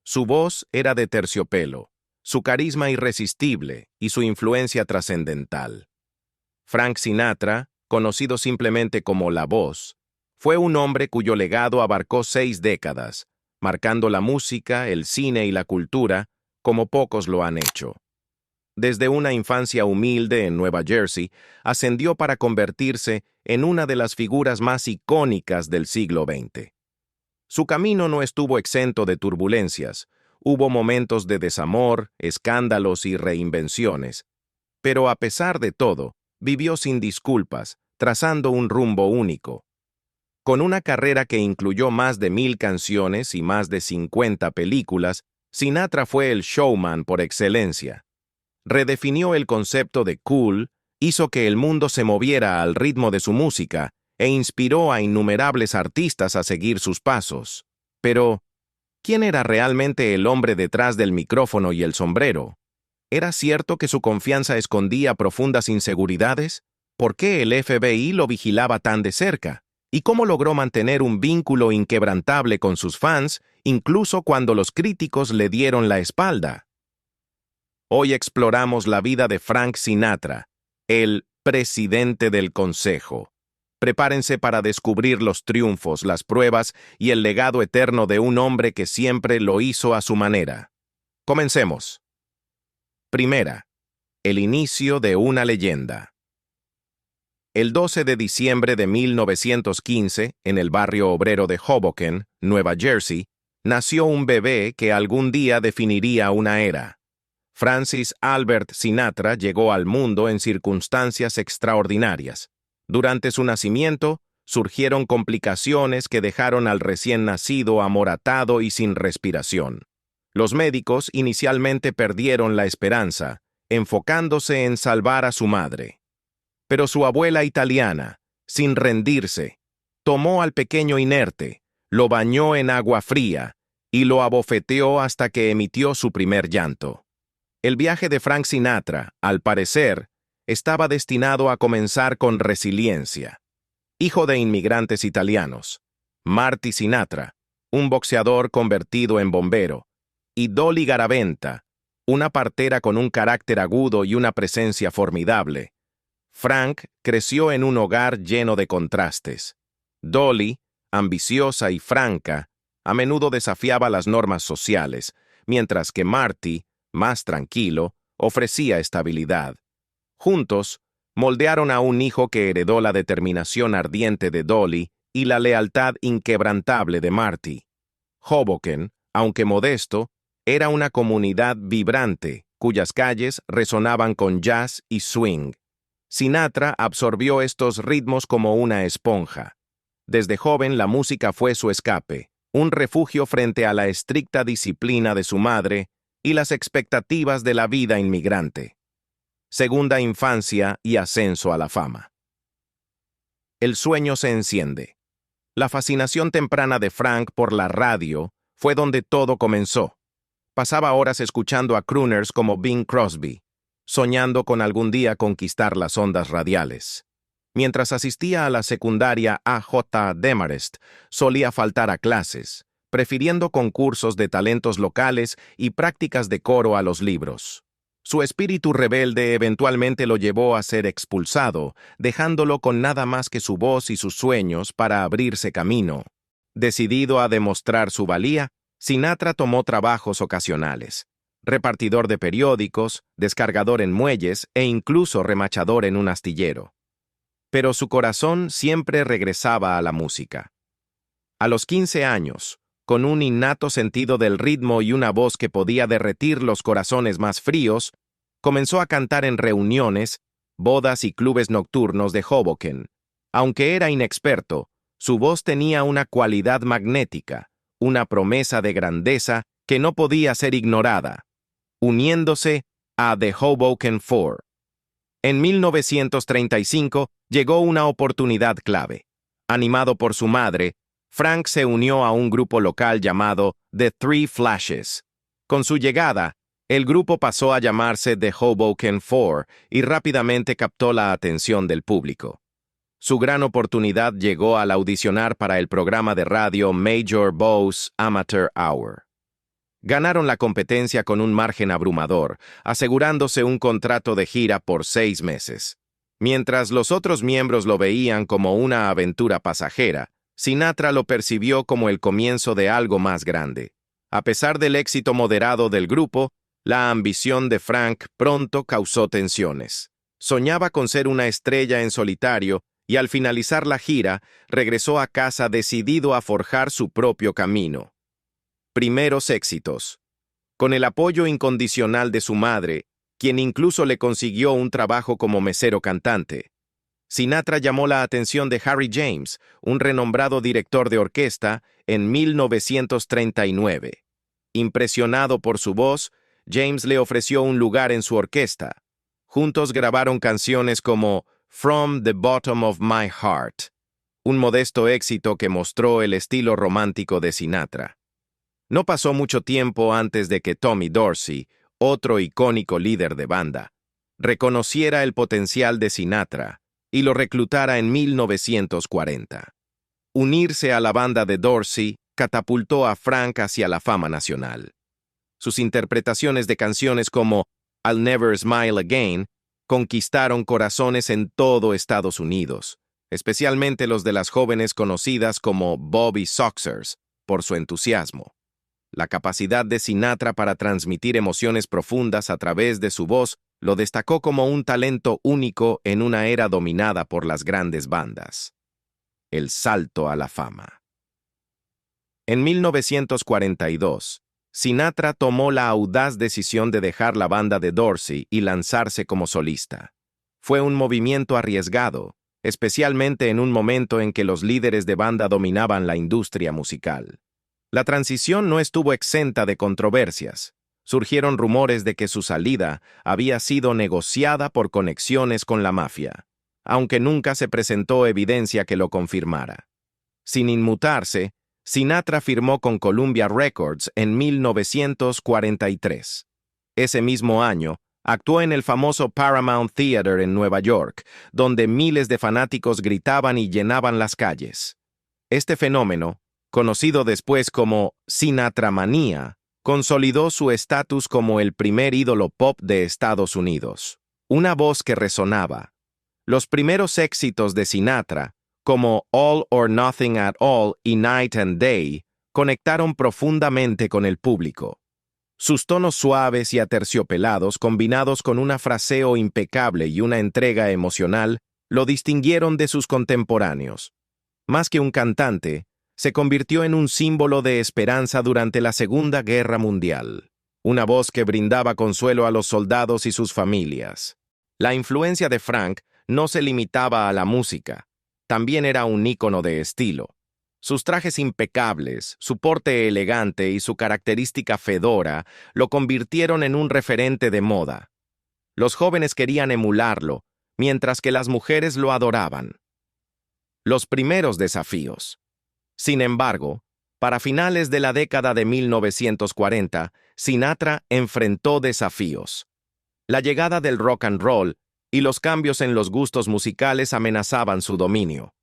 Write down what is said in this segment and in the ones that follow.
Su voz era de terciopelo, su carisma irresistible y su influencia trascendental. Frank Sinatra, conocido simplemente como La Voz, fue un hombre cuyo legado abarcó 6 décadas, marcando la música, el cine y la cultura como pocos lo han hecho. Desde una infancia humilde en Nueva Jersey, ascendió para convertirse en una de las figuras más icónicas del siglo XX. Su camino no estuvo exento de turbulencias, hubo momentos de desamor, escándalos y reinvenciones, pero a pesar de todo, vivió sin disculpas, trazando un rumbo único. Con una carrera que incluyó más de 1000 canciones y más de 50 películas, Sinatra fue el showman por excelencia. Redefinió el concepto de cool, hizo que el mundo se moviera al ritmo de su música e inspiró a innumerables artistas a seguir sus pasos. Pero, ¿quién era realmente el hombre detrás del micrófono y el sombrero? ¿Era cierto que su confianza escondía profundas inseguridades? ¿Por qué el FBI lo vigilaba tan de cerca? ¿Y cómo logró mantener un vínculo inquebrantable con sus fans, incluso cuando los críticos le dieron la espalda? Hoy exploramos la vida de Frank Sinatra, el presidente del Consejo. Prepárense para descubrir los triunfos, las pruebas y el legado eterno de un hombre que siempre lo hizo a su manera. Comencemos. Primera, el inicio de una leyenda. El 12 de diciembre de 1915, en el barrio obrero de Hoboken, Nueva Jersey, nació un bebé que algún día definiría una era. Francis Albert Sinatra llegó al mundo en circunstancias extraordinarias. Durante su nacimiento, surgieron complicaciones que dejaron al recién nacido amoratado y sin respiración. Los médicos inicialmente perdieron la esperanza, enfocándose en salvar a su madre. Pero su abuela italiana, sin rendirse, tomó al pequeño inerte, lo bañó en agua fría y lo abofeteó hasta que emitió su primer llanto. El viaje de Frank Sinatra, al parecer, estaba destinado a comenzar con resiliencia. Hijo de inmigrantes italianos, Marty Sinatra, un boxeador convertido en bombero, y Dolly Garaventa, una partera con un carácter agudo y una presencia formidable. Frank creció en un hogar lleno de contrastes. Dolly, ambiciosa y franca, a menudo desafiaba las normas sociales, mientras que Marty, más tranquilo, ofrecía estabilidad. Juntos, moldearon a un hijo que heredó la determinación ardiente de Dolly y la lealtad inquebrantable de Marty. Hoboken, aunque modesto, era una comunidad vibrante, cuyas calles resonaban con jazz y swing. Sinatra absorbió estos ritmos como una esponja. Desde joven la música fue su escape, un refugio frente a la estricta disciplina de su madre y las expectativas de la vida inmigrante. Segunda infancia y ascenso a la fama. El sueño se enciende. La fascinación temprana de Frank por la radio fue donde todo comenzó. Pasaba horas escuchando a crooners como Bing Crosby, soñando con algún día conquistar las ondas radiales. Mientras asistía a la secundaria A.J. Demarest, solía faltar a clases, prefiriendo concursos de talentos locales y prácticas de coro a los libros. Su espíritu rebelde eventualmente lo llevó a ser expulsado, dejándolo con nada más que su voz y sus sueños para abrirse camino. Decidido a demostrar su valía, Sinatra tomó trabajos ocasionales: repartidor de periódicos, descargador en muelles e incluso remachador en un astillero. Pero su corazón siempre regresaba a la música. A los 15 años, con un innato sentido del ritmo y una voz que podía derretir los corazones más fríos, comenzó a cantar en reuniones, bodas y clubes nocturnos de Hoboken. Aunque era inexperto, su voz tenía una cualidad magnética, una promesa de grandeza que no podía ser ignorada, uniéndose a The Hoboken Four. En 1935 llegó una oportunidad clave. Animado por su madre, Frank se unió a un grupo local llamado The Three Flashes. Con su llegada, el grupo pasó a llamarse The Hoboken Four y rápidamente captó la atención del público. Su gran oportunidad llegó al audicionar para el programa de radio Major Bowes Amateur Hour. Ganaron la competencia con un margen abrumador, asegurándose un contrato de gira por 6 meses. Mientras los otros miembros lo veían como una aventura pasajera, Sinatra lo percibió como el comienzo de algo más grande. A pesar del éxito moderado del grupo, la ambición de Frank pronto causó tensiones. Soñaba con ser una estrella en solitario y al finalizar la gira, regresó a casa decidido a forjar su propio camino. Primeros éxitos. Con el apoyo incondicional de su madre, quien incluso le consiguió un trabajo como mesero cantante, Sinatra llamó la atención de Harry James, un renombrado director de orquesta, en 1939. Impresionado por su voz, James le ofreció un lugar en su orquesta. Juntos grabaron canciones como From the Bottom of My Heart, un modesto éxito que mostró el estilo romántico de Sinatra. No pasó mucho tiempo antes de que Tommy Dorsey, otro icónico líder de banda, reconociera el potencial de Sinatra y lo reclutara en 1940. Unirse a la banda de Dorsey catapultó a Frank hacia la fama nacional. Sus interpretaciones de canciones como I'll Never Smile Again conquistaron corazones en todo Estados Unidos, especialmente los de las jóvenes conocidas como Bobby Soxers, por su entusiasmo. La capacidad de Sinatra para transmitir emociones profundas a través de su voz lo destacó como un talento único en una era dominada por las grandes bandas. El salto a la fama. En 1942, Sinatra tomó la audaz decisión de dejar la banda de Dorsey y lanzarse como solista. Fue un movimiento arriesgado, especialmente en un momento en que los líderes de banda dominaban la industria musical. La transición no estuvo exenta de controversias. Surgieron rumores de que su salida había sido negociada por conexiones con la mafia, aunque nunca se presentó evidencia que lo confirmara. Sin inmutarse, Sinatra firmó con Columbia Records en 1943. Ese mismo año, actuó en el famoso Paramount Theater en Nueva York, donde miles de fanáticos gritaban y llenaban las calles. Este fenómeno, conocido después como Sinatramanía, consolidó su estatus como el primer ídolo pop de Estados Unidos. Una voz que resonaba. Los primeros éxitos de Sinatra, como All or Nothing at All y Night and Day, conectaron profundamente con el público. Sus tonos suaves y aterciopelados, combinados con un fraseo impecable y una entrega emocional, lo distinguieron de sus contemporáneos. Más que un cantante, se convirtió en un símbolo de esperanza durante la Segunda Guerra Mundial. Una voz que brindaba consuelo a los soldados y sus familias. La influencia de Frank no se limitaba a la música. También era un ícono de estilo. Sus trajes impecables, su porte elegante y su característica fedora lo convirtieron en un referente de moda. Los jóvenes querían emularlo, mientras que las mujeres lo adoraban. Los primeros desafíos. Sin embargo, para finales de la década de 1940, Sinatra enfrentó desafíos. La llegada del rock and roll y los cambios en los gustos musicales amenazaban su dominio.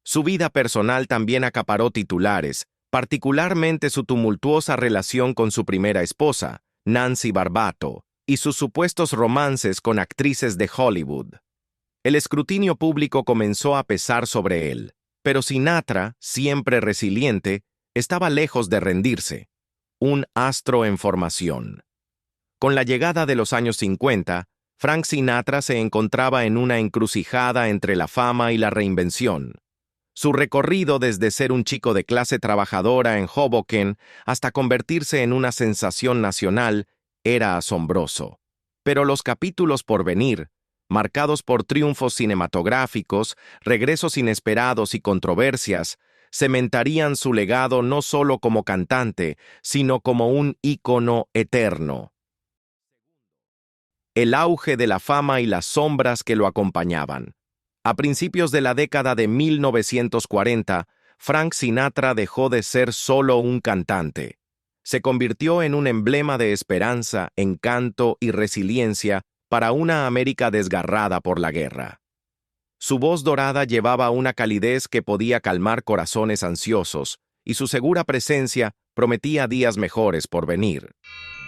Su vida personal también acaparó titulares, particularmente su tumultuosa relación con su primera esposa, Nancy Barbato, y sus supuestos romances con actrices de Hollywood. El escrutinio público comenzó a pesar sobre él. Pero Sinatra, siempre resiliente, estaba lejos de rendirse. Un astro en formación. Con la llegada de los años 50, Frank Sinatra se encontraba en una encrucijada entre la fama y la reinvención. Su recorrido desde ser un chico de clase trabajadora en Hoboken hasta convertirse en una sensación nacional era asombroso. Pero los capítulos por venir, marcados por triunfos cinematográficos, regresos inesperados y controversias, cementarían su legado no solo como cantante, sino como un ícono eterno. El auge de la fama y las sombras que lo acompañaban. A principios de la década de 1940, Frank Sinatra dejó de ser solo un cantante. Se convirtió en un emblema de esperanza, encanto y resiliencia para una América desgarrada por la guerra. Su voz dorada llevaba una calidez que podía calmar corazones ansiosos, y su segura presencia prometía días mejores por venir.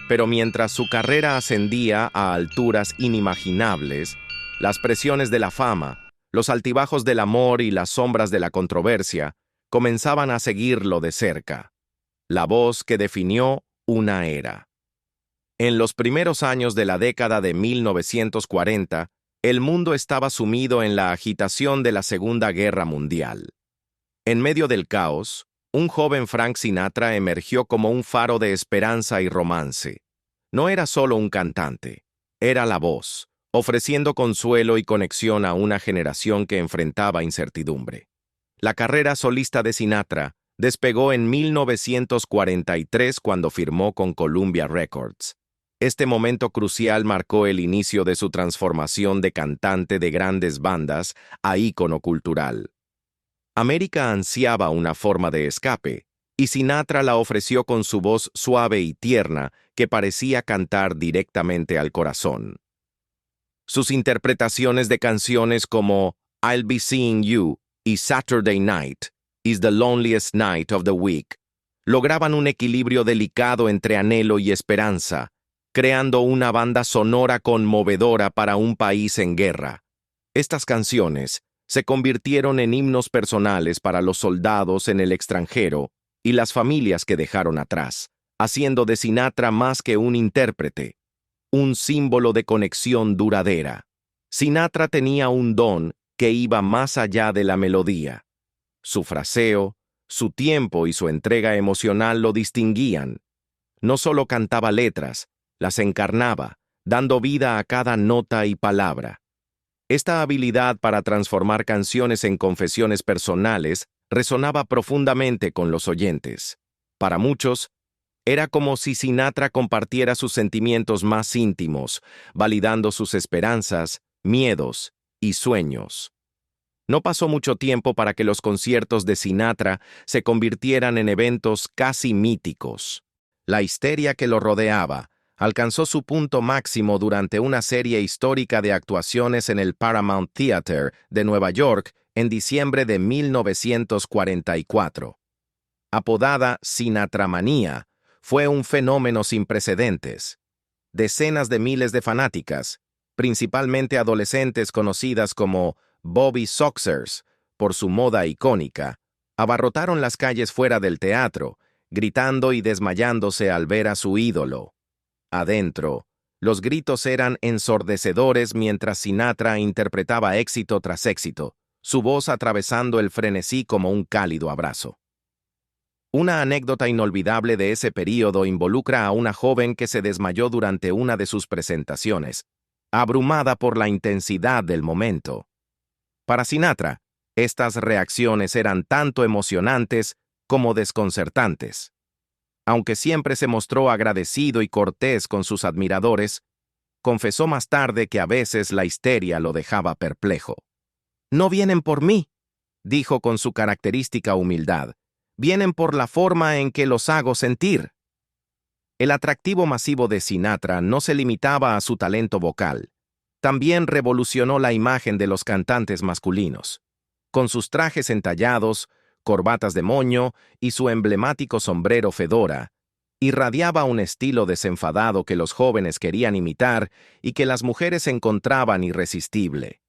Pero mientras su carrera ascendía a alturas inimaginables, las presiones de la fama, los altibajos del amor y las sombras de la controversia comenzaban a seguirlo de cerca. La voz que definió una era. En los primeros años de la década de 1940, el mundo estaba sumido en la agitación de la Segunda Guerra Mundial. En medio del caos, un joven Frank Sinatra emergió como un faro de esperanza y romance. No era solo un cantante, era la voz, ofreciendo consuelo y conexión a una generación que enfrentaba incertidumbre. La carrera solista de Sinatra despegó en 1943 cuando firmó con Columbia Records. Este momento crucial marcó el inicio de su transformación de cantante de grandes bandas a ícono cultural. América ansiaba una forma de escape, y Sinatra la ofreció con su voz suave y tierna que parecía cantar directamente al corazón. Sus interpretaciones de canciones como I'll Be Seeing You y Saturday Night is the Loneliest Night of the Week lograban un equilibrio delicado entre anhelo y esperanza, creando una banda sonora conmovedora para un país en guerra. Estas canciones se convirtieron en himnos personales para los soldados en el extranjero y las familias que dejaron atrás, haciendo de Sinatra más que un intérprete, un símbolo de conexión duradera. Sinatra tenía un don que iba más allá de la melodía. Su fraseo, su tiempo y su entrega emocional lo distinguían. No solo cantaba letras, las encarnaba, dando vida a cada nota y palabra. Esta habilidad para transformar canciones en confesiones personales resonaba profundamente con los oyentes. Para muchos, era como si Sinatra compartiera sus sentimientos más íntimos, validando sus esperanzas, miedos y sueños. No pasó mucho tiempo para que los conciertos de Sinatra se convirtieran en eventos casi míticos. La histeria que lo rodeaba alcanzó su punto máximo durante una serie histórica de actuaciones en el Paramount Theater de Nueva York en diciembre de 1944. Apodada Sinatramanía, fue un fenómeno sin precedentes. Decenas de miles de fanáticas, principalmente adolescentes conocidas como Bobby Soxers por su moda icónica, abarrotaron las calles fuera del teatro, gritando y desmayándose al ver a su ídolo. Adentro, los gritos eran ensordecedores mientras Sinatra interpretaba éxito tras éxito, su voz atravesando el frenesí como un cálido abrazo. Una anécdota inolvidable de ese período involucra a una joven que se desmayó durante una de sus presentaciones, abrumada por la intensidad del momento. Para Sinatra, estas reacciones eran tanto emocionantes como desconcertantes. Aunque siempre se mostró agradecido y cortés con sus admiradores, confesó más tarde que a veces la histeria lo dejaba perplejo. «No vienen por mí», dijo con su característica humildad, «vienen por la forma en que los hago sentir». El atractivo masivo de Sinatra no se limitaba a su talento vocal. También revolucionó la imagen de los cantantes masculinos. Con sus trajes entallados, corbatas de moño y su emblemático sombrero fedora, irradiaba un estilo desenfadado que los jóvenes querían imitar y que las mujeres encontraban irresistible.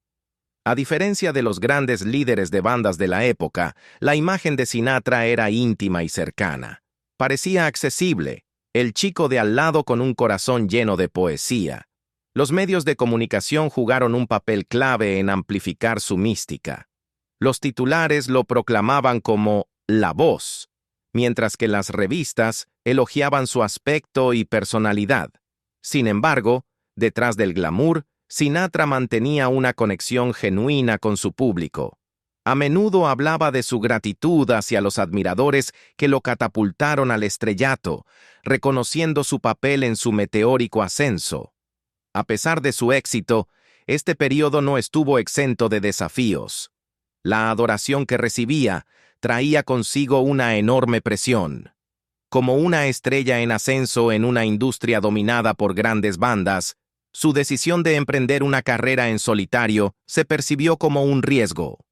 A diferencia de los grandes líderes de bandas de la época, la imagen de Sinatra era íntima y cercana. Parecía accesible, el chico de al lado con un corazón lleno de poesía. Los medios de comunicación jugaron un papel clave en amplificar su mística. Los titulares lo proclamaban como «la voz», mientras que las revistas elogiaban su aspecto y personalidad. Sin embargo, detrás del glamour, Sinatra mantenía una conexión genuina con su público. A menudo hablaba de su gratitud hacia los admiradores que lo catapultaron al estrellato, reconociendo su papel en su meteórico ascenso. A pesar de su éxito, este periodo no estuvo exento de desafíos. La adoración que recibía traía consigo una enorme presión. Como una estrella en ascenso en una industria dominada por grandes bandas, su decisión de emprender una carrera en solitario se percibió como un riesgo.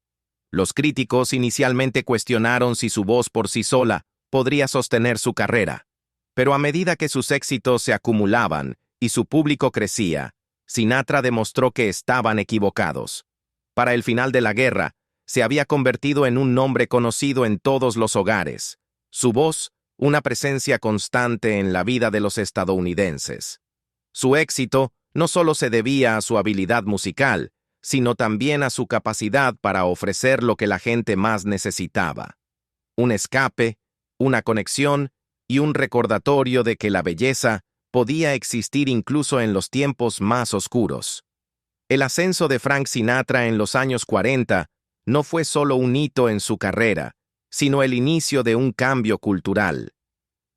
Los críticos inicialmente cuestionaron si su voz por sí sola podría sostener su carrera. Pero a medida que sus éxitos se acumulaban y su público crecía, Sinatra demostró que estaban equivocados. Para el final de la guerra, se había convertido en un nombre conocido en todos los hogares. Su voz, una presencia constante en la vida de los estadounidenses. Su éxito no solo se debía a su habilidad musical, sino también a su capacidad para ofrecer lo que la gente más necesitaba. Un escape, una conexión y un recordatorio de que la belleza podía existir incluso en los tiempos más oscuros. El ascenso de Frank Sinatra en los años 40 no fue solo un hito en su carrera, sino el inicio de un cambio cultural.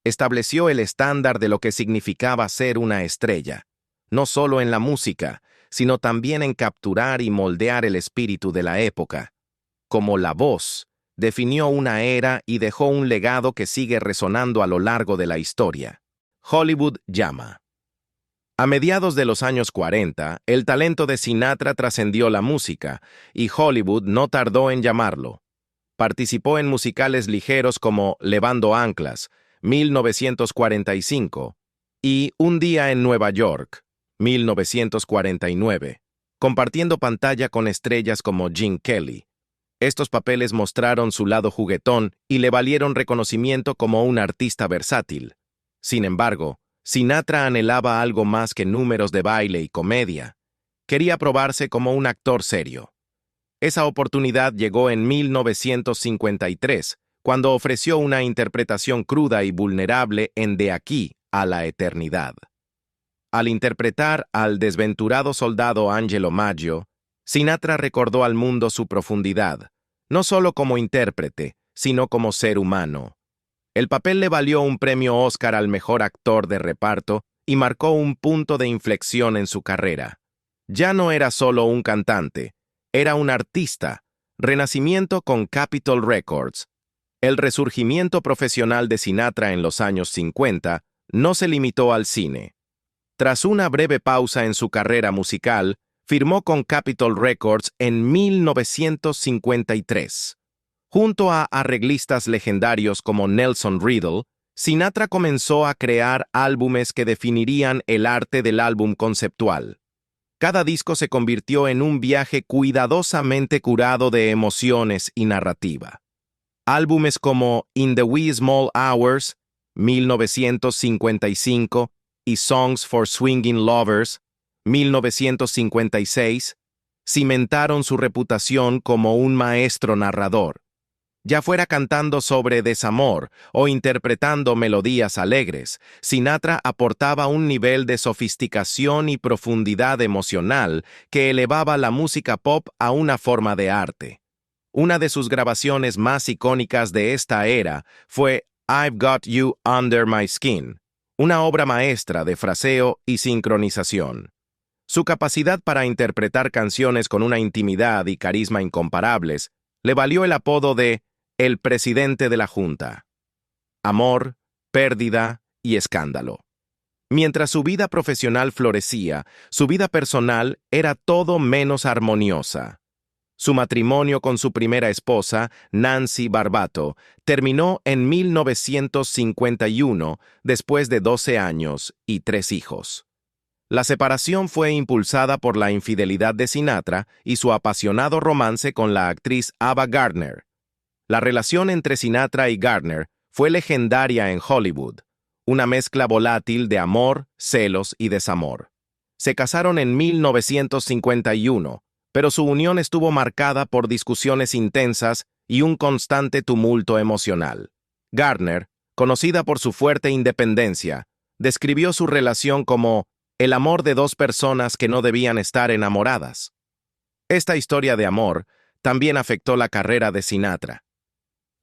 Estableció el estándar de lo que significaba ser una estrella, no solo en la música, sino también en capturar y moldear el espíritu de la época. Como la voz, definió una era y dejó un legado que sigue resonando a lo largo de la historia. Hollywood llama. A mediados de los años 40, el talento de Sinatra trascendió la música, y Hollywood no tardó en llamarlo. Participó en musicales ligeros como Levando Anclas, 1945, y Un día en Nueva York, 1949, compartiendo pantalla con estrellas como Gene Kelly. Estos papeles mostraron su lado juguetón y le valieron reconocimiento como un artista versátil. Sin embargo, Sinatra anhelaba algo más que números de baile y comedia. Quería probarse como un actor serio. Esa oportunidad llegó en 1953, cuando ofreció una interpretación cruda y vulnerable en De aquí a la eternidad. Al interpretar al desventurado soldado Angelo Maggio, Sinatra recordó al mundo su profundidad, no solo como intérprete, sino como ser humano. El papel le valió un premio Oscar al mejor actor de reparto y marcó un punto de inflexión en su carrera. Ya no era solo un cantante, era un artista. Renacimiento con Capitol Records. El resurgimiento profesional de Sinatra en los años 50 no se limitó al cine. Tras una breve pausa en su carrera musical, firmó con Capitol Records en 1953. Junto a arreglistas legendarios como Nelson Riddle, Sinatra comenzó a crear álbumes que definirían el arte del álbum conceptual. Cada disco se convirtió en un viaje cuidadosamente curado de emociones y narrativa. Álbumes como In the Wee Small Hours, 1955, y Songs for Swingin' Lovers, 1956, cimentaron su reputación como un maestro narrador. Ya fuera cantando sobre desamor o interpretando melodías alegres, Sinatra aportaba un nivel de sofisticación y profundidad emocional que elevaba la música pop a una forma de arte. Una de sus grabaciones más icónicas de esta era fue I've Got You Under My Skin, una obra maestra de fraseo y sincronización. Su capacidad para interpretar canciones con una intimidad y carisma incomparables le valió el apodo de el presidente de la Junta. Amor, pérdida y escándalo. Mientras su vida profesional florecía, su vida personal era todo menos armoniosa. Su matrimonio con su primera esposa, Nancy Barbato, terminó en 1951 después de 12 años y 3 hijos. La separación fue impulsada por la infidelidad de Sinatra y su apasionado romance con la actriz Ava Gardner. La relación entre Sinatra y Gardner fue legendaria en Hollywood, una mezcla volátil de amor, celos y desamor. Se casaron en 1951, pero su unión estuvo marcada por discusiones intensas y un constante tumulto emocional. Gardner, conocida por su fuerte independencia, describió su relación como el amor de dos personas que no debían estar enamoradas. Esta historia de amor también afectó la carrera de Sinatra.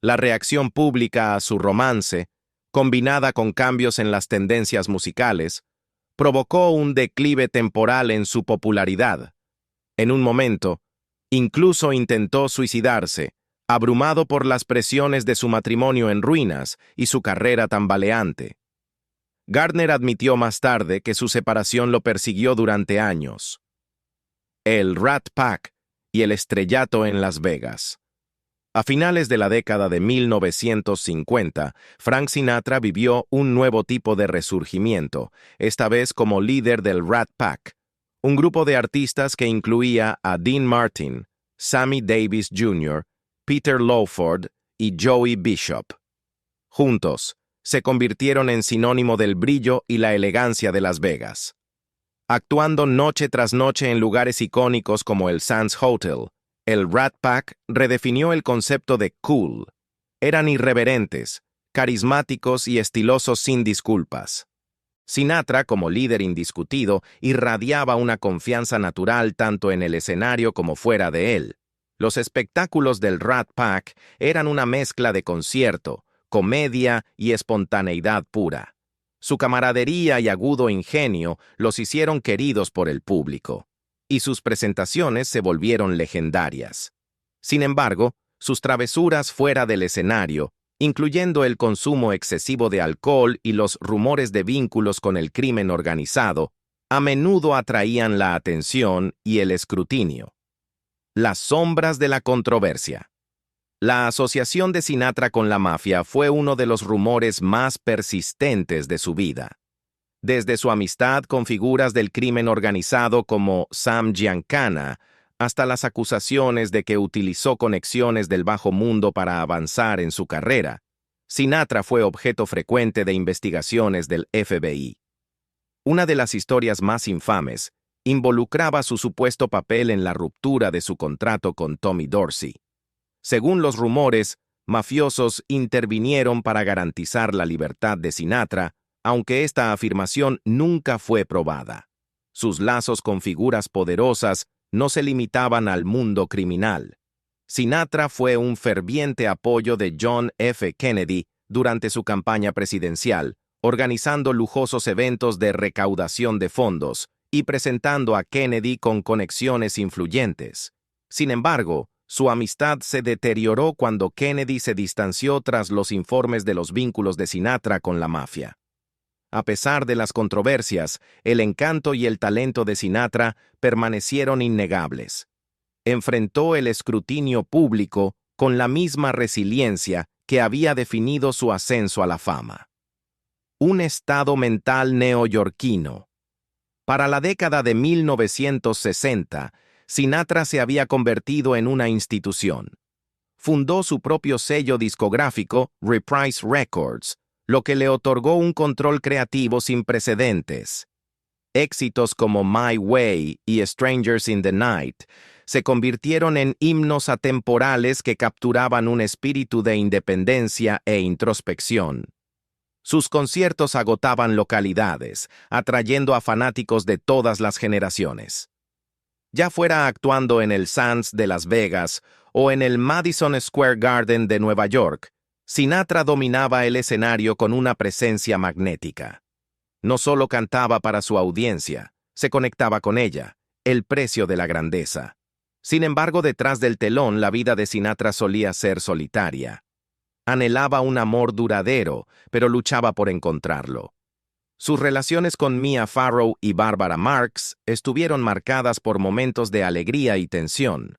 La reacción pública a su romance, combinada con cambios en las tendencias musicales, provocó un declive temporal en su popularidad. En un momento, incluso intentó suicidarse, abrumado por las presiones de su matrimonio en ruinas y su carrera tambaleante. Gardner admitió más tarde que su separación lo persiguió durante años. El Rat Pack y el estrellato en Las Vegas. A finales de la década de 1950, Frank Sinatra vivió un nuevo tipo de resurgimiento, esta vez como líder del Rat Pack, un grupo de artistas que incluía a Dean Martin, Sammy Davis Jr., Peter Lawford y Joey Bishop. Juntos, se convirtieron en sinónimo del brillo y la elegancia de Las Vegas. Actuando noche tras noche en lugares icónicos como el Sands Hotel, el Rat Pack redefinió el concepto de cool. Eran irreverentes, carismáticos y estilosos sin disculpas. Sinatra, como líder indiscutido, irradiaba una confianza natural tanto en el escenario como fuera de él. Los espectáculos del Rat Pack eran una mezcla de concierto, comedia y espontaneidad pura. Su camaradería y agudo ingenio los hicieron queridos por el público, y sus presentaciones se volvieron legendarias. Sin embargo, sus travesuras fuera del escenario, incluyendo el consumo excesivo de alcohol y los rumores de vínculos con el crimen organizado, a menudo atraían la atención y el escrutinio. Las sombras de la controversia. La asociación de Sinatra con la mafia fue uno de los rumores más persistentes de su vida. Desde su amistad con figuras del crimen organizado como Sam Giancana, hasta las acusaciones de que utilizó conexiones del bajo mundo para avanzar en su carrera, Sinatra fue objeto frecuente de investigaciones del FBI. Una de las historias más infames involucraba su supuesto papel en la ruptura de su contrato con Tommy Dorsey. Según los rumores, mafiosos intervinieron para garantizar la libertad de Sinatra, aunque esta afirmación nunca fue probada. Sus lazos con figuras poderosas no se limitaban al mundo criminal. Sinatra fue un ferviente apoyo de John F. Kennedy durante su campaña presidencial, organizando lujosos eventos de recaudación de fondos y presentando a Kennedy con conexiones influyentes. Sin embargo, su amistad se deterioró cuando Kennedy se distanció tras los informes de los vínculos de Sinatra con la mafia. A pesar de las controversias, el encanto y el talento de Sinatra permanecieron innegables. Enfrentó el escrutinio público con la misma resiliencia que había definido su ascenso a la fama. Un estado mental neoyorquino. Para la década de 1960, Sinatra se había convertido en una institución. Fundó su propio sello discográfico, Reprise Records, lo que le otorgó un control creativo sin precedentes. Éxitos como My Way y Strangers in the Night se convirtieron en himnos atemporales que capturaban un espíritu de independencia e introspección. Sus conciertos agotaban localidades, atrayendo a fanáticos de todas las generaciones. Ya fuera actuando en el Sands de Las Vegas o en el Madison Square Garden de Nueva York, Sinatra dominaba el escenario con una presencia magnética. No solo cantaba para su audiencia, se conectaba con ella, el precio de la grandeza. Sin embargo, detrás del telón la vida de Sinatra solía ser solitaria. Anhelaba un amor duradero, pero luchaba por encontrarlo. Sus relaciones con Mia Farrow y Barbara Marx estuvieron marcadas por momentos de alegría y tensión.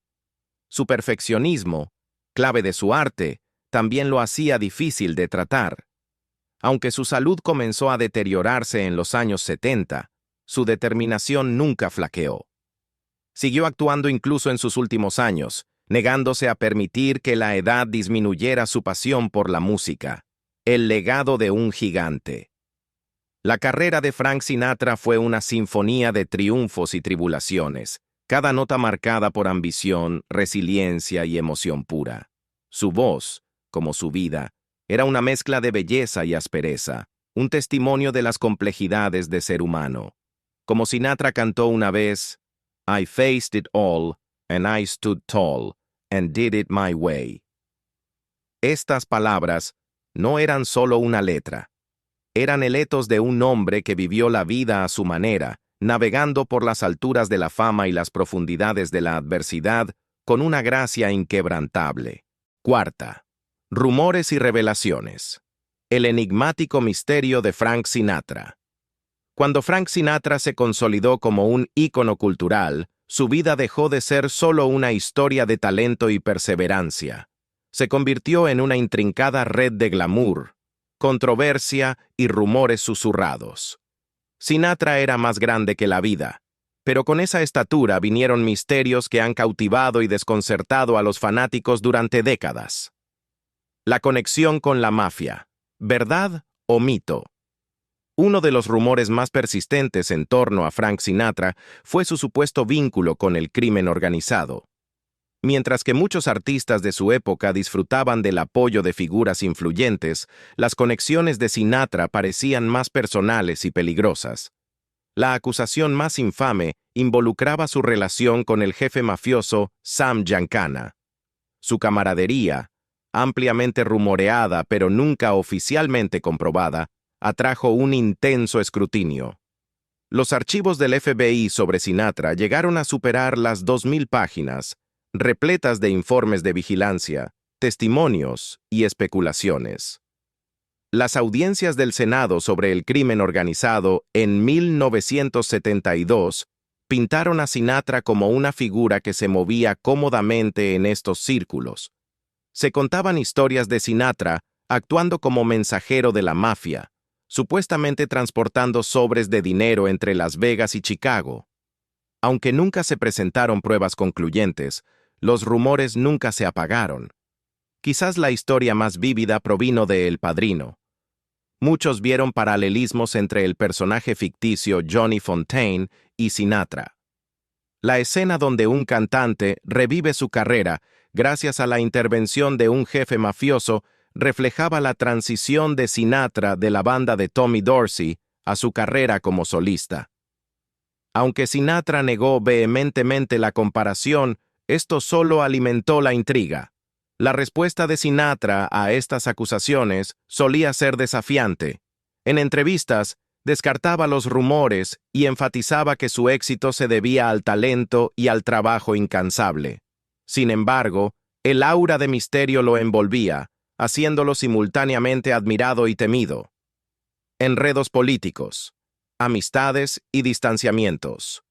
Su perfeccionismo, clave de su arte, también lo hacía difícil de tratar. Aunque su salud comenzó a deteriorarse en los años 70, su determinación nunca flaqueó. Siguió actuando incluso en sus últimos años, negándose a permitir que la edad disminuyera su pasión por la música, el legado de un gigante. La carrera de Frank Sinatra fue una sinfonía de triunfos y tribulaciones, cada nota marcada por ambición, resiliencia y emoción pura. Su voz, como su vida, era una mezcla de belleza y aspereza, un testimonio de las complejidades de ser humano. Como Sinatra cantó una vez, I faced it all, and I stood tall, and did it my way. Estas palabras no eran solo una letra. Eran el etos de un hombre que vivió la vida a su manera, navegando por las alturas de la fama y las profundidades de la adversidad con una gracia inquebrantable. Cuarta. Rumores y revelaciones. El enigmático misterio de Frank Sinatra. Cuando Frank Sinatra se consolidó como un ícono cultural, su vida dejó de ser solo una historia de talento y perseverancia. se convirtió en una intrincada red de glamour, controversia y rumores susurrados. Sinatra era más grande que la vida, pero con esa estatura vinieron misterios que han cautivado y desconcertado a los fanáticos durante décadas. La conexión con la mafia, ¿verdad o mito? Uno de los rumores más persistentes en torno a Frank Sinatra fue su supuesto vínculo con el crimen organizado. Mientras que muchos artistas de su época disfrutaban del apoyo de figuras influyentes, las conexiones de Sinatra parecían más personales y peligrosas. La acusación más infame involucraba su relación con el jefe mafioso Sam Giancana. Su camaradería, ampliamente rumoreada pero nunca oficialmente comprobada, atrajo un intenso escrutinio. Los archivos del FBI sobre Sinatra llegaron a superar las 2.000 páginas, repletas de informes de vigilancia, testimonios y especulaciones. Las audiencias del Senado sobre el crimen organizado en 1972 pintaron a Sinatra como una figura que se movía cómodamente en estos círculos. Se contaban historias de Sinatra actuando como mensajero de la mafia, supuestamente transportando sobres de dinero entre Las Vegas y Chicago. Aunque nunca se presentaron pruebas concluyentes, los rumores nunca se apagaron. Quizás la historia más vívida provino de El Padrino. Muchos vieron paralelismos entre el personaje ficticio Johnny Fontane y Sinatra. La escena donde un cantante revive su carrera gracias a la intervención de un jefe mafioso reflejaba la transición de Sinatra de la banda de Tommy Dorsey a su carrera como solista. Aunque Sinatra negó vehementemente la comparación, esto solo alimentó la intriga. La respuesta de Sinatra a estas acusaciones solía ser desafiante. En entrevistas, descartaba los rumores y enfatizaba que su éxito se debía al talento y al trabajo incansable. Sin embargo, el aura de misterio lo envolvía, haciéndolo simultáneamente admirado y temido. Enredos políticos, amistades y distanciamientos.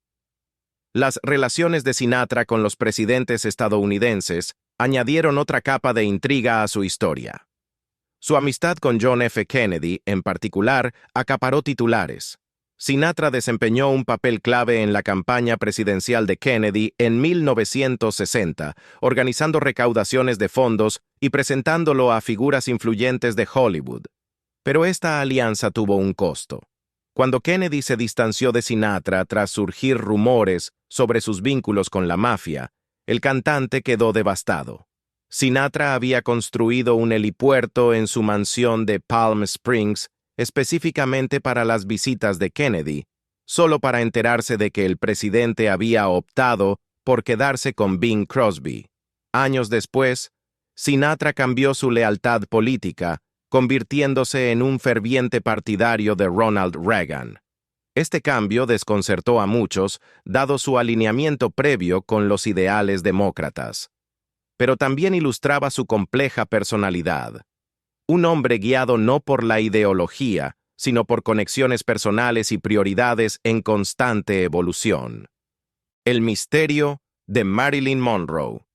Las relaciones de Sinatra con los presidentes estadounidenses añadieron otra capa de intriga a su historia. Su amistad con John F. Kennedy, en particular, acaparó titulares. Sinatra desempeñó un papel clave en la campaña presidencial de Kennedy en 1960, organizando recaudaciones de fondos y presentándolo a figuras influyentes de Hollywood. Pero esta alianza tuvo un costo. Cuando Kennedy se distanció de Sinatra tras surgir rumores sobre sus vínculos con la mafia, el cantante quedó devastado. Sinatra había construido un helipuerto en su mansión de Palm Springs específicamente para las visitas de Kennedy, solo para enterarse de que el presidente había optado por quedarse con Bing Crosby. Años después, Sinatra cambió su lealtad política, convirtiéndose en un ferviente partidario de Ronald Reagan. Este cambio desconcertó a muchos, dado su alineamiento previo con los ideales demócratas. Pero también ilustraba su compleja personalidad. Un hombre guiado no por la ideología, sino por conexiones personales y prioridades en constante evolución. El misterio de Marilyn Monroe.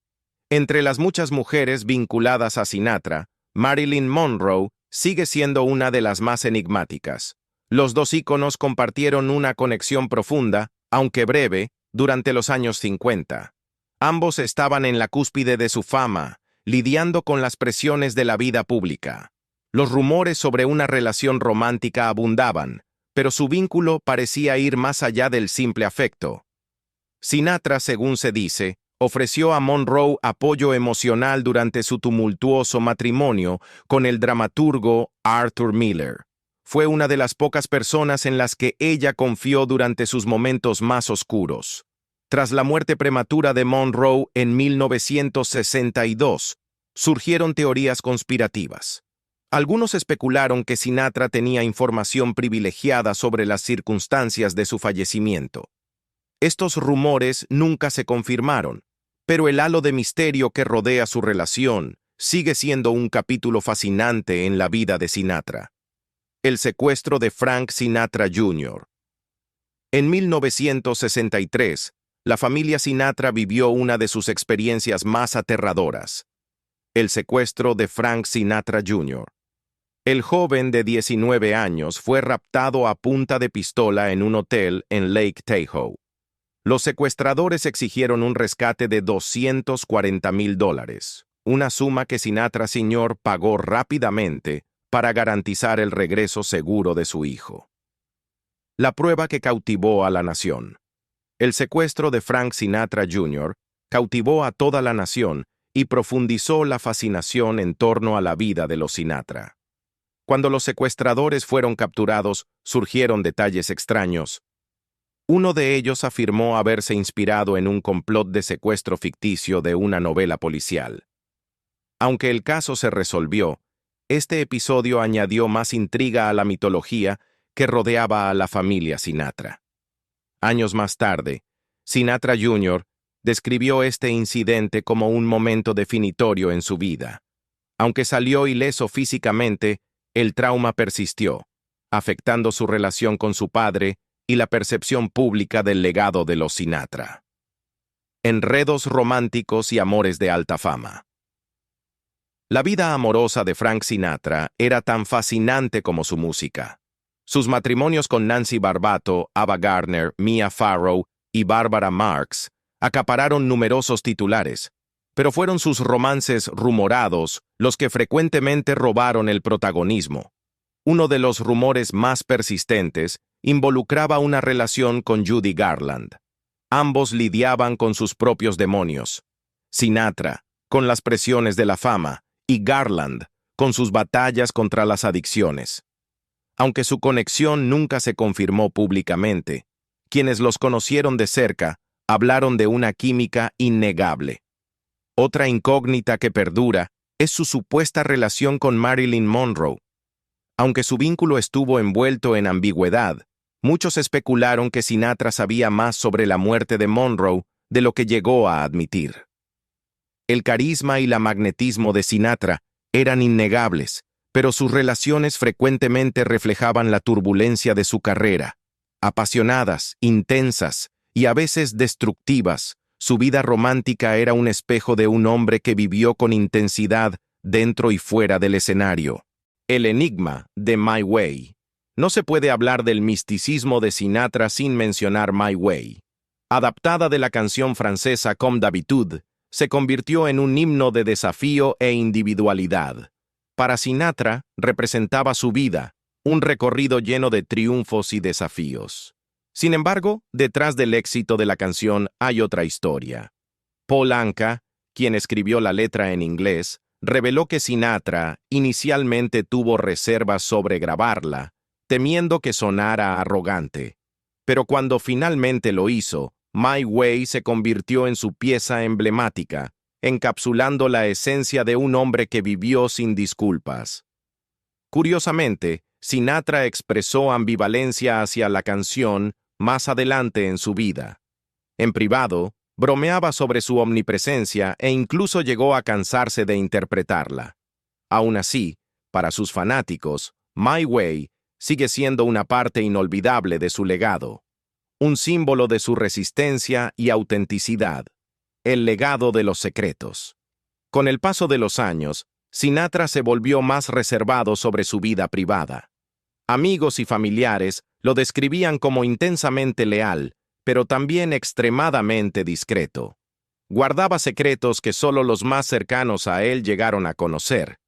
Entre las muchas mujeres vinculadas a Sinatra, Marilyn Monroe sigue siendo una de las más enigmáticas. Los dos íconos compartieron una conexión profunda, aunque breve, durante los años 50. Ambos estaban en la cúspide de su fama, lidiando con las presiones de la vida pública. Los rumores sobre una relación romántica abundaban, pero su vínculo parecía ir más allá del simple afecto. Sinatra, según se dice, ofreció a Monroe apoyo emocional durante su tumultuoso matrimonio con el dramaturgo Arthur Miller. Fue una de las pocas personas en las que ella confió durante sus momentos más oscuros. Tras la muerte prematura de Monroe en 1962, surgieron teorías conspirativas. Algunos especularon que Sinatra tenía información privilegiada sobre las circunstancias de su fallecimiento. Estos rumores nunca se confirmaron, pero el halo de misterio que rodea su relación sigue siendo un capítulo fascinante en la vida de Sinatra. El secuestro de Frank Sinatra Jr. En 1963, la familia Sinatra vivió una de sus experiencias más aterradoras. el secuestro de Frank Sinatra Jr. El joven de 19 años fue raptado a punta de pistola en un hotel en Lake Tahoe. Los secuestradores exigieron un rescate de $240,000, una suma que Sinatra Sr. pagó rápidamente para garantizar el regreso seguro de su hijo. La prueba que cautivó a la nación. El secuestro de Frank Sinatra Jr. cautivó a toda la nación y profundizó la fascinación en torno a la vida de los Sinatra. Cuando los secuestradores fueron capturados, surgieron detalles extraños. Uno de ellos afirmó haberse inspirado en un complot de secuestro ficticio de una novela policial. Aunque el caso se resolvió, este episodio añadió más intriga a la mitología que rodeaba a la familia Sinatra. Años más tarde, Sinatra Jr. describió este incidente como un momento definitorio en su vida. Aunque salió ileso físicamente, el trauma persistió, afectando su relación con su padre y la percepción pública del legado de los Sinatra. Enredos románticos y amores de alta fama. La vida amorosa de Frank Sinatra era tan fascinante como su música. Sus matrimonios con Nancy Barbato, Ava Gardner, Mia Farrow y Barbara Marx acapararon numerosos titulares, pero fueron sus romances rumorados los que frecuentemente robaron el protagonismo. Uno de los rumores más persistentes involucraba una relación con Judy Garland. Ambos lidiaban con sus propios demonios. Sinatra, con las presiones de la fama, y Garland, con sus batallas contra las adicciones. Aunque su conexión nunca se confirmó públicamente, quienes los conocieron de cerca hablaron de una química innegable. Otra incógnita que perdura es su supuesta relación con Marilyn Monroe. Aunque su vínculo estuvo envuelto en ambigüedad, muchos especularon que Sinatra sabía más sobre la muerte de Monroe de lo que llegó a admitir. El carisma y el magnetismo de Sinatra eran innegables, pero sus relaciones frecuentemente reflejaban la turbulencia de su carrera. Apasionadas, intensas y a veces destructivas, su vida romántica era un espejo de un hombre que vivió con intensidad dentro y fuera del escenario. El enigma de My Way. No se puede hablar del misticismo de Sinatra sin mencionar My Way. Adaptada de la canción francesa Comme d'habitude, se convirtió en un himno de desafío e individualidad. Para Sinatra, representaba su vida, un recorrido lleno de triunfos y desafíos. Sin embargo, detrás del éxito de la canción hay otra historia. Paul Anka, quien escribió la letra en inglés, reveló que Sinatra inicialmente tuvo reservas sobre grabarla, temiendo que sonara arrogante. Pero cuando finalmente lo hizo, My Way se convirtió en su pieza emblemática, encapsulando la esencia de un hombre que vivió sin disculpas. Curiosamente, Sinatra expresó ambivalencia hacia la canción más adelante en su vida. En privado, bromeaba sobre su omnipresencia e incluso llegó a cansarse de interpretarla. Aún así, para sus fanáticos, My Way sigue siendo una parte inolvidable de su legado, un símbolo de su resistencia y autenticidad, el legado de los secretos. Con el paso de los años, Sinatra se volvió más reservado sobre su vida privada. Amigos y familiares lo describían como intensamente leal, pero también extremadamente discreto. Guardaba secretos que solo los más cercanos a él llegaron a conocer,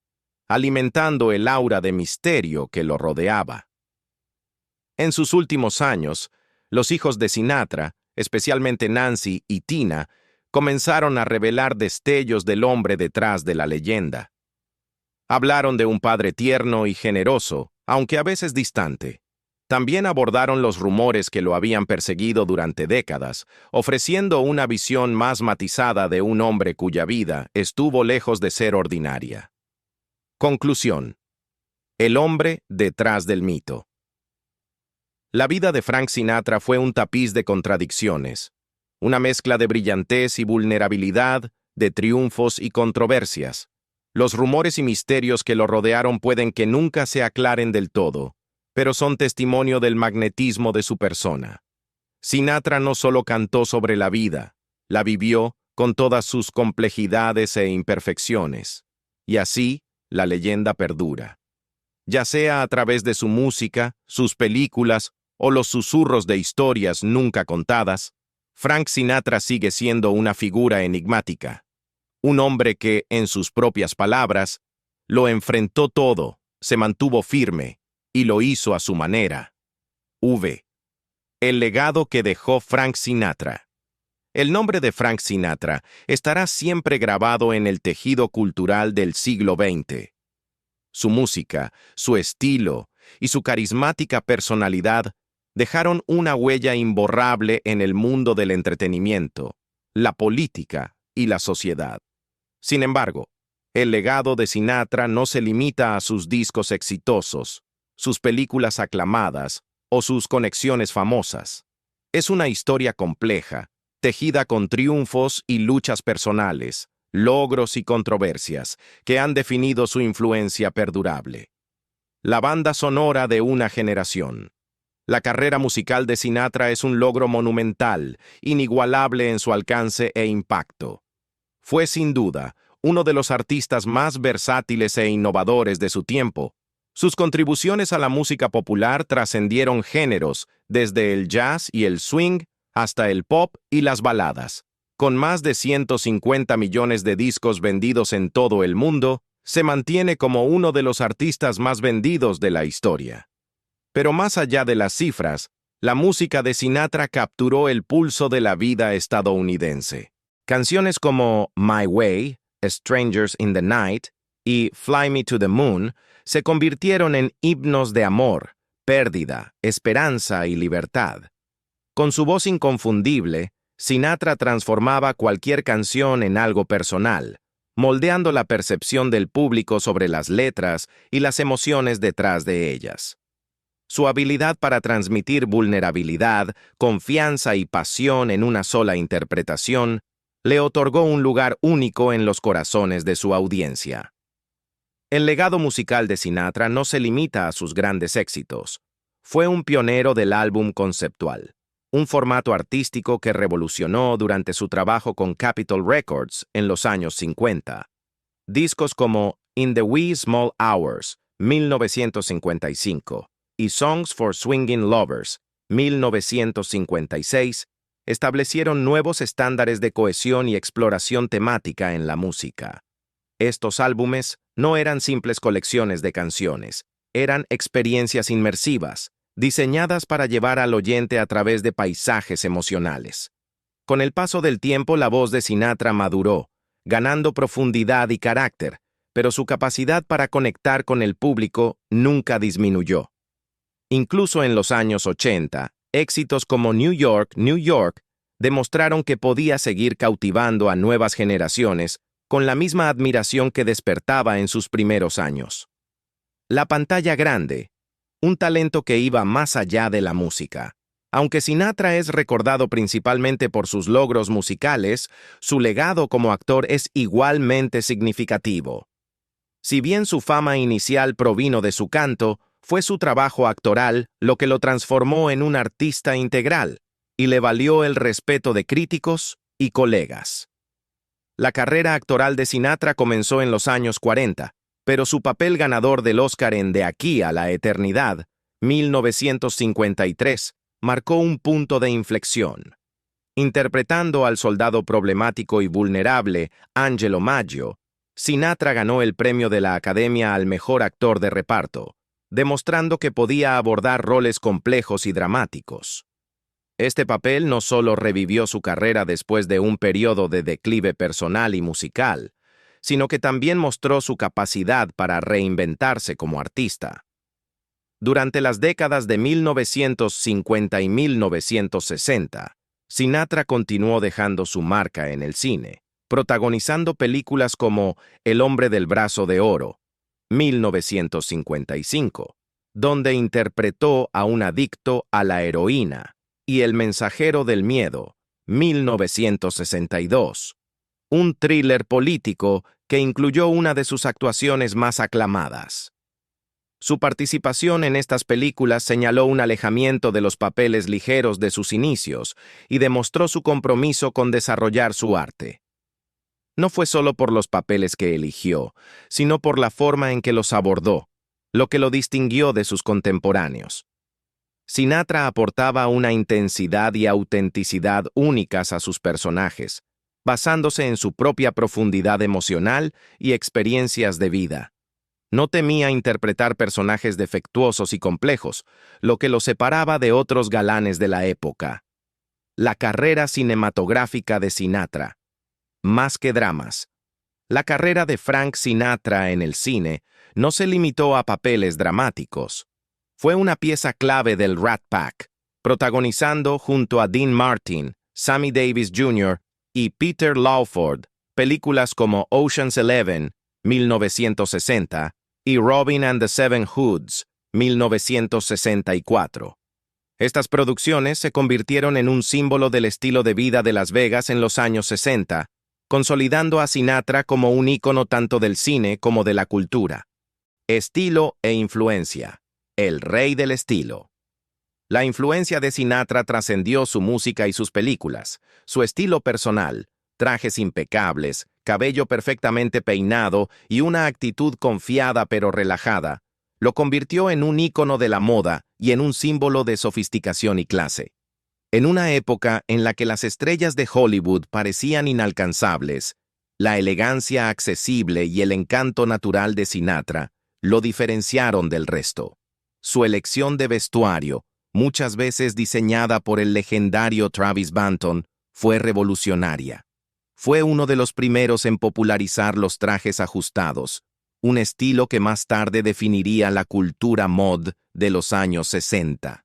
alimentando el aura de misterio que lo rodeaba. En sus últimos años, los hijos de Sinatra, especialmente Nancy y Tina, comenzaron a revelar destellos del hombre detrás de la leyenda. Hablaron de un padre tierno y generoso, aunque a veces distante. También abordaron los rumores que lo habían perseguido durante décadas, ofreciendo una visión más matizada de un hombre cuya vida estuvo lejos de ser ordinaria. Conclusión. El hombre detrás del mito. La vida de Frank Sinatra fue un tapiz de contradicciones, una mezcla de brillantez y vulnerabilidad, de triunfos y controversias. Los rumores y misterios que lo rodearon pueden que nunca se aclaren del todo, pero son testimonio del magnetismo de su persona. Sinatra no solo cantó sobre la vida, la vivió con todas sus complejidades e imperfecciones. y así la leyenda perdura. Ya sea a través de su música, sus películas o los susurros de historias nunca contadas, Frank Sinatra sigue siendo una figura enigmática. Un hombre que, en sus propias palabras, lo enfrentó todo, se mantuvo firme y lo hizo a su manera. El legado que dejó Frank Sinatra. El nombre de Frank Sinatra estará siempre grabado en el tejido cultural del siglo XX. Su música, su estilo y su carismática personalidad dejaron una huella imborrable en el mundo del entretenimiento, la política y la sociedad. Sin embargo, el legado de Sinatra no se limita a sus discos exitosos, sus películas aclamadas o sus conexiones famosas. Es una historia compleja, tejida con triunfos y luchas personales, logros y controversias que han definido su influencia perdurable. La banda sonora de una generación. La carrera musical de Sinatra es un logro monumental, inigualable en su alcance e impacto. Fue sin duda uno de los artistas más versátiles e innovadores de su tiempo. Sus contribuciones a la música popular trascendieron géneros, desde el jazz y el swing hasta el pop y las baladas. Con más de 150 millones de discos vendidos en todo el mundo, se mantiene como uno de los artistas más vendidos de la historia. Pero más allá de las cifras, la música de Sinatra capturó el pulso de la vida estadounidense. Canciones como My Way, Strangers in the Night y Fly Me to the Moon se convirtieron en himnos de amor, pérdida, esperanza y libertad. Con su voz inconfundible, Sinatra transformaba cualquier canción en algo personal, moldeando la percepción del público sobre las letras y las emociones detrás de ellas. Su habilidad para transmitir vulnerabilidad, confianza y pasión en una sola interpretación le otorgó un lugar único en los corazones de su audiencia. El legado musical de Sinatra no se limita a sus grandes éxitos. Fue un pionero del álbum conceptual, un formato artístico que revolucionó durante su trabajo con Capitol Records en los años 50. Discos como In the Wee Small Hours, 1955, y Songs for Swingin' Lovers, 1956, establecieron nuevos estándares de cohesión y exploración temática en la música. Estos álbumes no eran simples colecciones de canciones, eran experiencias inmersivas, diseñadas para llevar al oyente a través de paisajes emocionales. Con el paso del tiempo, la voz de Sinatra maduró, ganando profundidad y carácter, pero su capacidad para conectar con el público nunca disminuyó. Incluso en los años 80, éxitos como New York, New York, demostraron que podía seguir cautivando a nuevas generaciones con la misma admiración que despertaba en sus primeros años. La pantalla grande, un talento que iba más allá de la música. Aunque Sinatra es recordado principalmente por sus logros musicales, su legado como actor es igualmente significativo. Si bien su fama inicial provino de su canto, fue su trabajo actoral lo que lo transformó en un artista integral y le valió el respeto de críticos y colegas. La carrera actoral de Sinatra comenzó en los años 40, pero su papel ganador del Oscar en De aquí a la eternidad, 1953, marcó un punto de inflexión. Interpretando al soldado problemático y vulnerable Angelo Maggio, Sinatra ganó el premio de la Academia al mejor actor de reparto, demostrando que podía abordar roles complejos y dramáticos. Este papel no solo revivió su carrera después de un periodo de declive personal y musical, sino que también mostró su capacidad para reinventarse como artista. Durante las décadas de 1950 y 1960, Sinatra continuó dejando su marca en el cine, protagonizando películas como El hombre del brazo de oro, 1955, donde interpretó a un adicto a la heroína, y El mensajero del miedo, 1962, un thriller político que incluyó una de sus actuaciones más aclamadas. Su participación en estas películas señaló un alejamiento de los papeles ligeros de sus inicios y demostró su compromiso con desarrollar su arte. No fue solo por los papeles que eligió, sino por la forma en que los abordó, lo que lo distinguió de sus contemporáneos. Sinatra aportaba una intensidad y autenticidad únicas a sus personajes, basándose en su propia profundidad emocional y experiencias de vida. No temía interpretar personajes defectuosos y complejos, lo que lo separaba de otros galanes de la época. La carrera cinematográfica de Sinatra. Más que dramas. La carrera de Frank Sinatra en el cine no se limitó a papeles dramáticos. Fue una pieza clave del Rat Pack, protagonizando junto a Dean Martin, Sammy Davis Jr. y Peter Lawford películas como Ocean's 11, 1960, y Robin and the Seven Hoods, 1964. Estas producciones se convirtieron en un símbolo del estilo de vida de Las Vegas en los años 60, consolidando a Sinatra como un ícono tanto del cine como de la cultura. Estilo e influencia. El rey del estilo. La influencia de Sinatra trascendió su música y sus películas. Su estilo personal, trajes impecables, cabello perfectamente peinado y una actitud confiada pero relajada, lo convirtió en un ícono de la moda y en un símbolo de sofisticación y clase. En una época en la que las estrellas de Hollywood parecían inalcanzables, la elegancia accesible y el encanto natural de Sinatra lo diferenciaron del resto. Su elección de vestuario, muchas veces diseñada por el legendario Travis Banton, fue revolucionaria. Fue uno de los primeros en popularizar los trajes ajustados, un estilo que más tarde definiría la cultura mod de los años 60.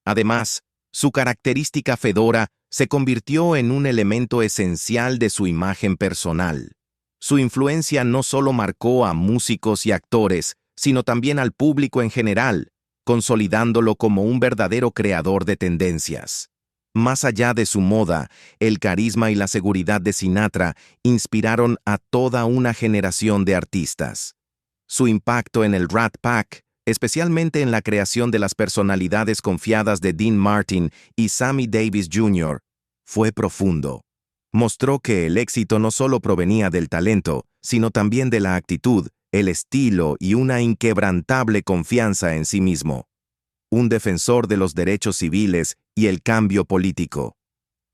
Además, su característica fedora se convirtió en un elemento esencial de su imagen personal. Su influencia no solo marcó a músicos y actores, sino también al público en general, consolidándolo como un verdadero creador de tendencias. Más allá de su moda, el carisma y la seguridad de Sinatra inspiraron a toda una generación de artistas. Su impacto en el Rat Pack, especialmente en la creación de las personalidades confiadas de Dean Martin y Sammy Davis Jr., fue profundo. Mostró que el éxito no solo provenía del talento, sino también de la actitud, el estilo y una inquebrantable confianza en sí mismo. Un defensor de los derechos civiles y el cambio político.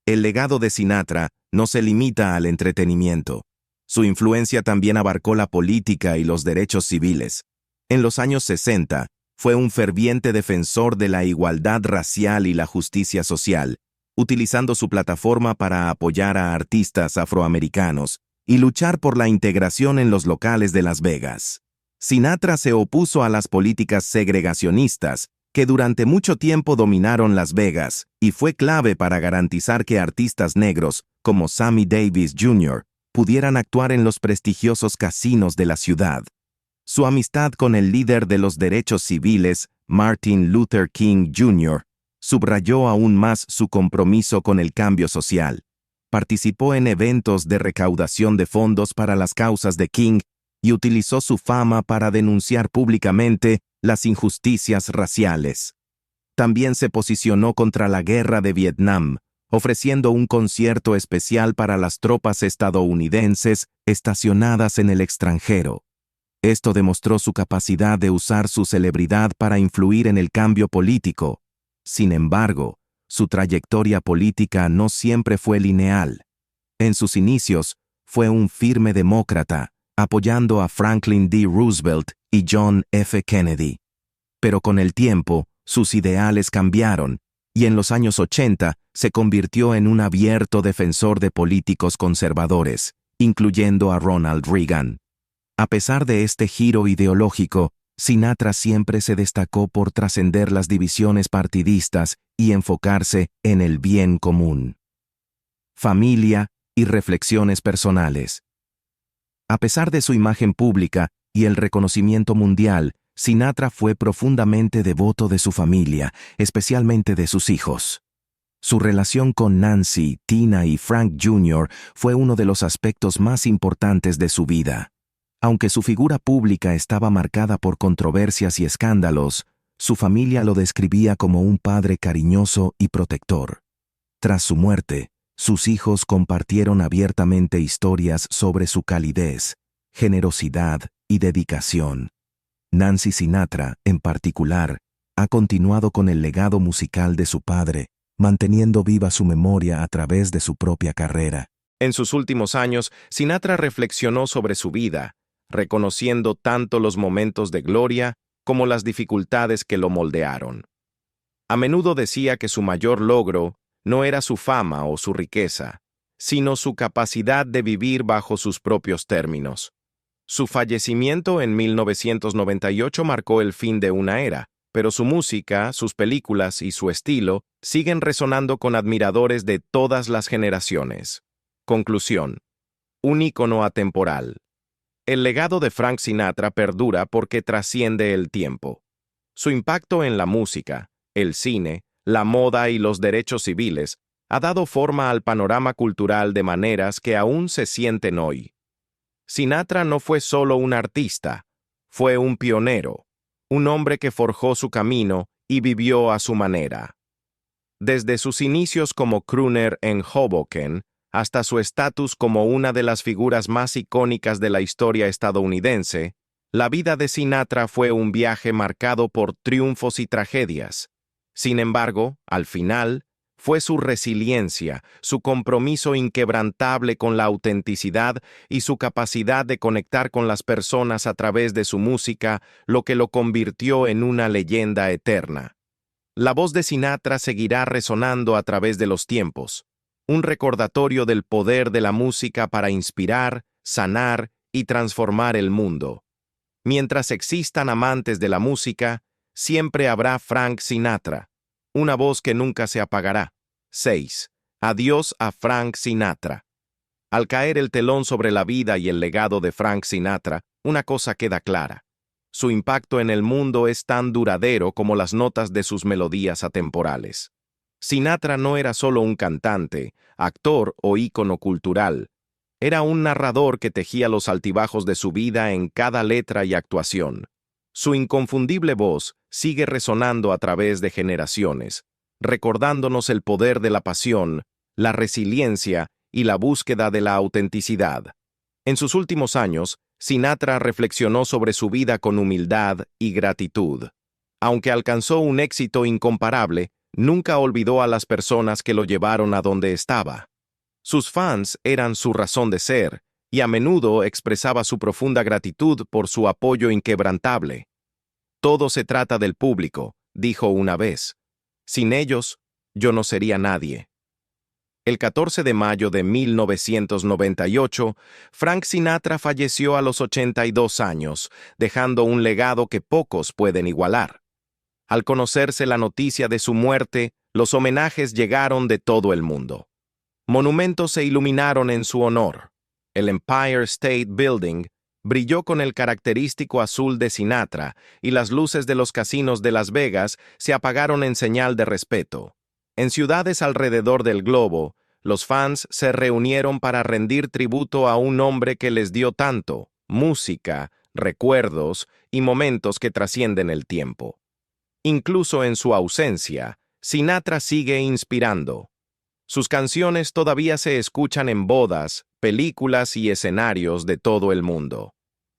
El legado de Sinatra no se limita al entretenimiento. Su influencia también abarcó la política y los derechos civiles. En los años 60, fue un ferviente defensor de la igualdad racial y la justicia social, utilizando su plataforma para apoyar a artistas afroamericanos y luchar por la integración en los locales de Las Vegas. Sinatra se opuso a las políticas segregacionistas que durante mucho tiempo dominaron Las Vegas y fue clave para garantizar que artistas negros, como Sammy Davis Jr., pudieran actuar en los prestigiosos casinos de la ciudad. Su amistad con el líder de los derechos civiles, Martin Luther King Jr., subrayó aún más su compromiso con el cambio social. Participó en eventos de recaudación de fondos para las causas de King y utilizó su fama para denunciar públicamente las injusticias raciales. También se posicionó contra la guerra de Vietnam, ofreciendo un concierto especial para las tropas estadounidenses estacionadas en el extranjero. Esto demostró su capacidad de usar su celebridad para influir en el cambio político. Sin embargo, su trayectoria política no siempre fue lineal. En sus inicios, fue un firme demócrata, apoyando a Franklin D. Roosevelt y John F. Kennedy. Pero con el tiempo, sus ideales cambiaron, y en los años 80 se convirtió en un abierto defensor de políticos conservadores, incluyendo a Ronald Reagan. A pesar de este giro ideológico, Sinatra siempre se destacó por trascender las divisiones partidistas y enfocarse en el bien común. Familia y reflexiones personales. A pesar de su imagen pública y el reconocimiento mundial, Sinatra fue profundamente devoto de su familia, especialmente de sus hijos. Su relación con Nancy, Tina y Frank Jr. fue uno de los aspectos más importantes de su vida. Aunque su figura pública estaba marcada por controversias y escándalos, su familia lo describía como un padre cariñoso y protector. Tras su muerte, Sus hijos compartieron abiertamente historias sobre su calidez, generosidad y dedicación. Nancy Sinatra, en particular, ha continuado con el legado musical de su padre, manteniendo viva su memoria a través de su propia carrera. En sus últimos años, Sinatra reflexionó sobre su vida, reconociendo tanto los momentos de gloria como las dificultades que lo moldearon. A menudo decía que su mayor logro no era su fama o su riqueza, sino su capacidad de vivir bajo sus propios términos. Su fallecimiento en 1998 marcó el fin de una era, pero su música, sus películas y su estilo siguen resonando con admiradores de todas las generaciones. Conclusión. Un ícono atemporal. El legado de Frank Sinatra perdura porque trasciende el tiempo. Su impacto en la música, el cine, la moda y los derechos civiles ha dado forma al panorama cultural de maneras que aún se sienten hoy. Sinatra no fue solo un artista, fue un pionero, un hombre que forjó su camino y vivió a su manera. Desde sus inicios como crooner en Hoboken hasta su estatus como una de las figuras más icónicas de la historia estadounidense, la vida de Sinatra fue un viaje marcado por triunfos y tragedias. Sin embargo, al final, fue su resiliencia, su compromiso inquebrantable con la autenticidad y su capacidad de conectar con las personas a través de su música lo que lo convirtió en una leyenda eterna. La voz de Sinatra seguirá resonando a través de los tiempos, un recordatorio del poder de la música para inspirar, sanar y transformar el mundo. Mientras existan amantes de la música, siempre habrá Frank Sinatra, una voz que nunca se apagará. 6. Adiós a Frank Sinatra. Al caer el telón sobre la vida y el legado de Frank Sinatra, una cosa queda clara. Su impacto en el mundo es tan duradero como las notas de sus melodías atemporales. Sinatra no era solo un cantante, actor o ícono cultural. Era un narrador que tejía los altibajos de su vida en cada letra y actuación. Su inconfundible voz sigue resonando a través de generaciones, recordándonos el poder de la pasión, la resiliencia y la búsqueda de la autenticidad. En sus últimos años, Sinatra reflexionó sobre su vida con humildad y gratitud. Aunque alcanzó un éxito incomparable, nunca olvidó a las personas que lo llevaron a donde estaba. Sus fans eran su razón de ser, y a menudo expresaba su profunda gratitud por su apoyo inquebrantable. Todo se trata del público, dijo una vez. Sin ellos, yo no sería nadie. El 14 de mayo de 1998, Frank Sinatra falleció a los 82 años, dejando un legado que pocos pueden igualar. Al conocerse la noticia de su muerte, los homenajes llegaron de todo el mundo. Monumentos se iluminaron en su honor. El Empire State Building brilló con el característico azul de Sinatra y las luces de los casinos de Las Vegas se apagaron en señal de respeto. En ciudades alrededor del globo, los fans se reunieron para rendir tributo a un hombre que les dio tanto, música, recuerdos y momentos que trascienden el tiempo. Incluso en su ausencia, Sinatra sigue inspirando. Sus canciones todavía se escuchan en bodas, películas y escenarios de todo el mundo.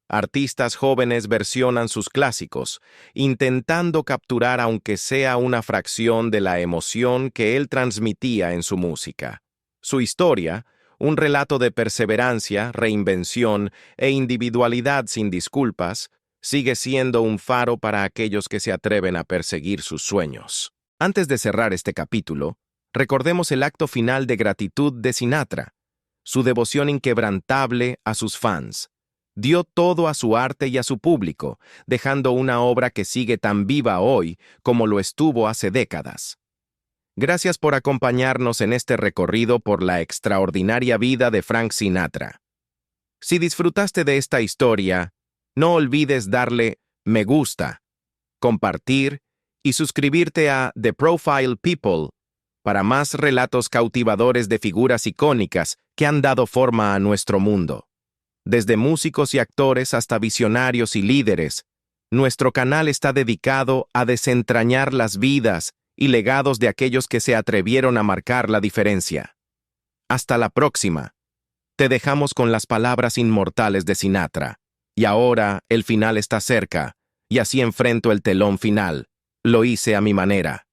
Artistas jóvenes versionan sus clásicos, intentando capturar aunque sea una fracción de la emoción que él transmitía en su música. Su historia, un relato de perseverancia, reinvención e individualidad sin disculpas, sigue siendo un faro para aquellos que se atreven a perseguir sus sueños. Antes de cerrar este capítulo, recordemos el acto final de gratitud de Sinatra, su devoción inquebrantable a sus fans. Dio todo a su arte y a su público, dejando una obra que sigue tan viva hoy como lo estuvo hace décadas. Gracias por acompañarnos en este recorrido por la extraordinaria vida de Frank Sinatra. Si disfrutaste de esta historia, no olvides darle me gusta, compartir y suscribirte a The Profile People para más relatos cautivadores de figuras icónicas que han dado forma a nuestro mundo. Desde músicos y actores hasta visionarios y líderes, nuestro canal está dedicado a desentrañar las vidas y legados de aquellos que se atrevieron a marcar la diferencia. Hasta la próxima. Te dejamos con las palabras inmortales de Sinatra. Y ahora el final está cerca, y así enfrento el telón final. Lo hice a mi manera.